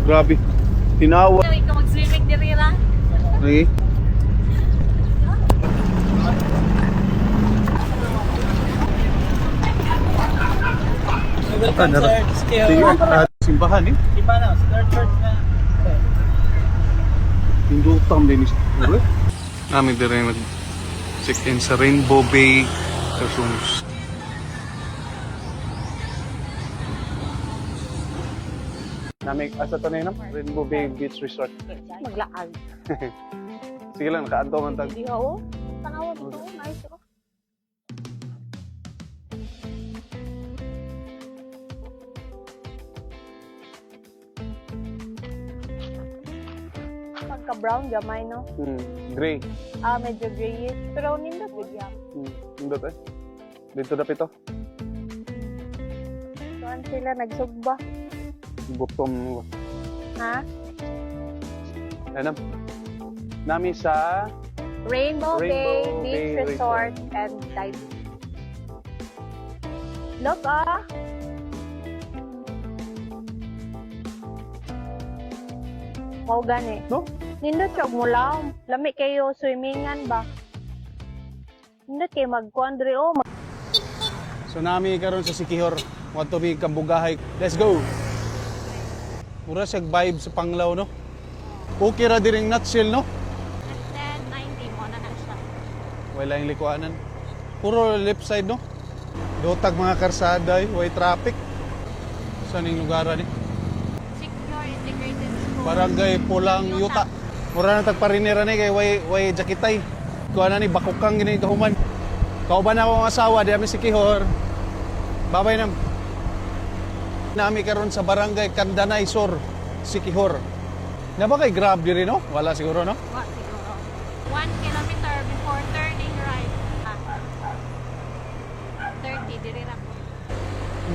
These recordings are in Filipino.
Grabe. Tinawa. Ikaw ka mag-swimming diri ra. Okay. Welcome sir. Sige, simbahan eh. Simbahan na, Star Church na. Hindutang din is. Namin din rin mag-check-in sa Rainbow Bay Casunos. Namin, asa to na yun? Rainbow Bay Beach Resort. Maglaag. Sige lang, nakaanto man tag. Hindi ako. Tanawa mo to. Nice ako. Pagka-brown gamay, no? Gray. Medyo grayish. Pero nindot good yan. Hindot eh. Dito na pito. Saan sila nagsugba? Bottom mo. Ha? Ano? Nami sa Rainbow Bay Rainbow Beach Bay Resort and Dive. Look ah! Mau gani. No? Nindot siya mula. Lami kayo swimmingan ba? Nindot kayo magkuhan diri oh. So nami karon sa Sikihor. Want to be Kambugahay. Let's go. Mura siya vibe sa Panglao no. Okay ra diring nutshell no. 1090 mo na siya. Wala yung likuanan. Puro left side no. Dotag mga karsada, way traffic. Saan yung lugaran eh? Secure integrated school. Barangay Pulang Yuta. Mura na tagparinera ni kay way jakitay. Kuha na ni bakukang gini kahuman. Kauban ako ang asawa di amin Sikihor. Babay nam. Nami karon sa barangay Kandanay Sur, Sikihor. Na ba kay grab diri no? Wala siguro no? Wa siguro. 1 kilometer before turning right. 30 diri ra ko.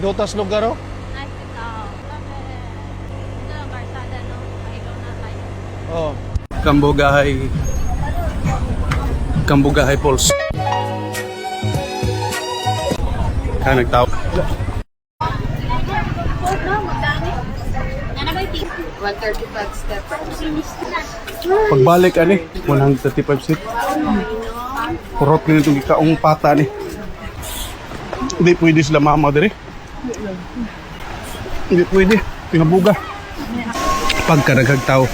Dotas lugar oh. Nice to go. Ito ang karsada no. Mailaw na tayo. Oh. Kambugahay Falls. Nagtao. 135 steps. Pagbalik ani, 135 feet. Kurot na itong ikaong pata ni. Hindi pwede sila mama diri. Hindi pwede. Pingabuga. Pagkaragag tao.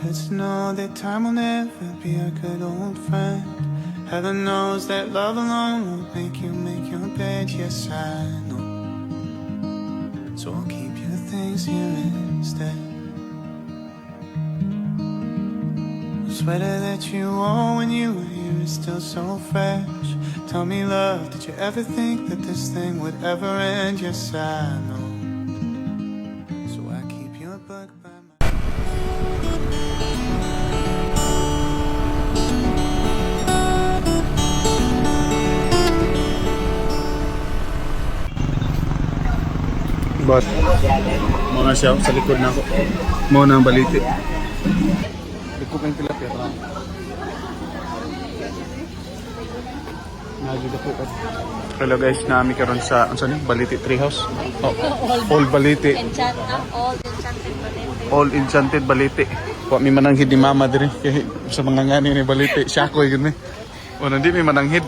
Let's know that time will never be a good old friend. Heaven knows that love alone won't make you make your bed. Yes, I know. So I'll keep your things here instead. The sweater that you wore when you were here is still so fresh. Tell me, love, did you ever think that this thing would ever end? Yes, I know. So I keep your book by my... But, muna siya sa likod na ako. Muna ang baliti. Likod ng tilapia. Hello guys, nami karon sa Baliti Treehouse. Oh, all Baliti. All Enchanted Baliti. Wa mi mananghid ni mama diri kay sa mga ngani ni Baliti. Siya ko gyud mi. O nandi mi mananghid.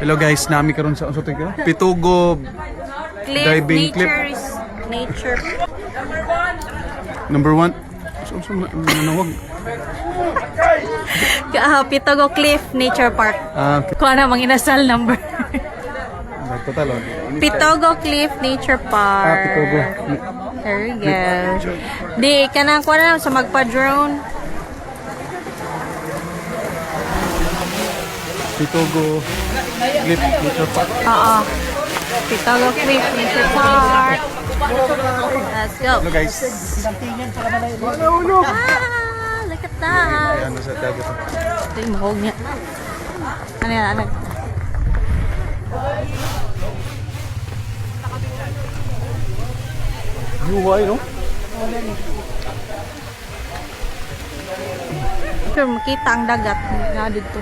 Hello guys, nami karon sa unsa to Pitugo diving clip. Nature. Number 1. So manawag. Pitogo Cliff Nature Park. Okay. Kuha na mang inasal number. Total. Pitogo Cliff Nature Park. Pitugo. There you go. Di ka na kuha na sa magpa-drone. Pitugo Cliff Nature Park. Oo. Pitogo Cliff Nature Park. Let's go. Hello guys. Look at that. Ayan na sa tago to. Ito yung mahog niya. Ano yan? Ano? Buhay, no? Sure, makita ang dagat na dito.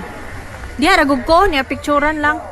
Diha, ragog ko. Niya, picturean lang.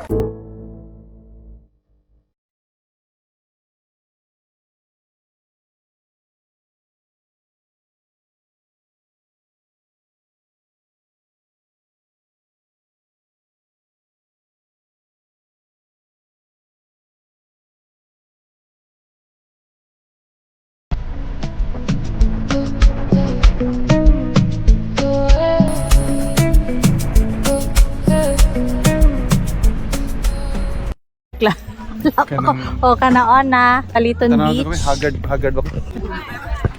O, kanaon na. Paliton Tanaw Beach. kami, haggard ba?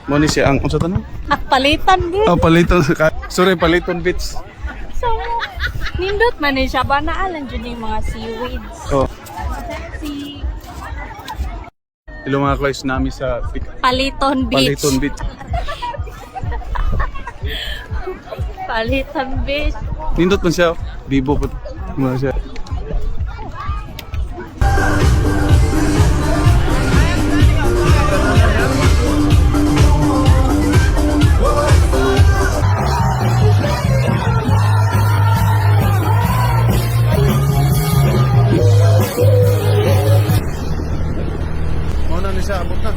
Mo ni siya ang unsa tanong? Palitan Beach. Oh, Paliton. Sorry, Paliton Beach. So, nindot man eh siya. Ba naalan dyan yung mga seaweeds. Oh, Si ilo mga guys nami sa Paliton Beach. Paliton Beach. Paliton Beach. Nindot man siya. Bibo po. Mo siya. Mo na ni siya abot na.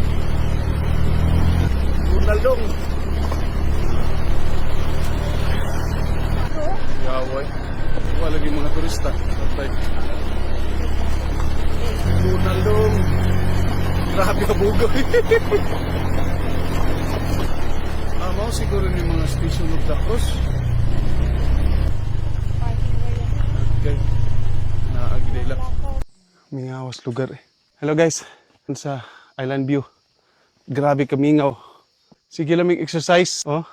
Ronaldong. Yaway. Wala lagi mga turista. Patay. Ronaldong. Grabe ka bugoy. Mo siguro ni mga station of the cross. Okay. Naagday lang. Mingawas lugar eh. Hello guys. Sa Island View. Grabe kamingaw. Sige lang exercise. Oh.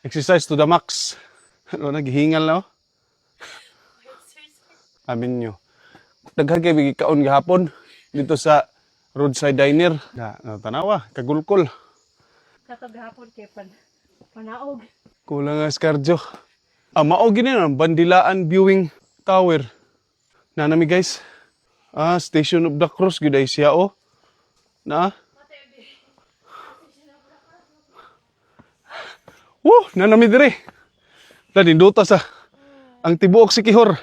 Exercise to the max. Ano, naghihingal na oh. Amin nyo. Daghan kayo kaon gahapon dito sa roadside diner. Tanawa, kagulkol. Kataghapon kay panaog. Kulang nga cardio. Maog yun yun, Bandilaan Viewing Tower. Nanami guys. Station of the Cross, good ay siya oh. Nanami dire. Dinduta sa ang tibuok si Kihor.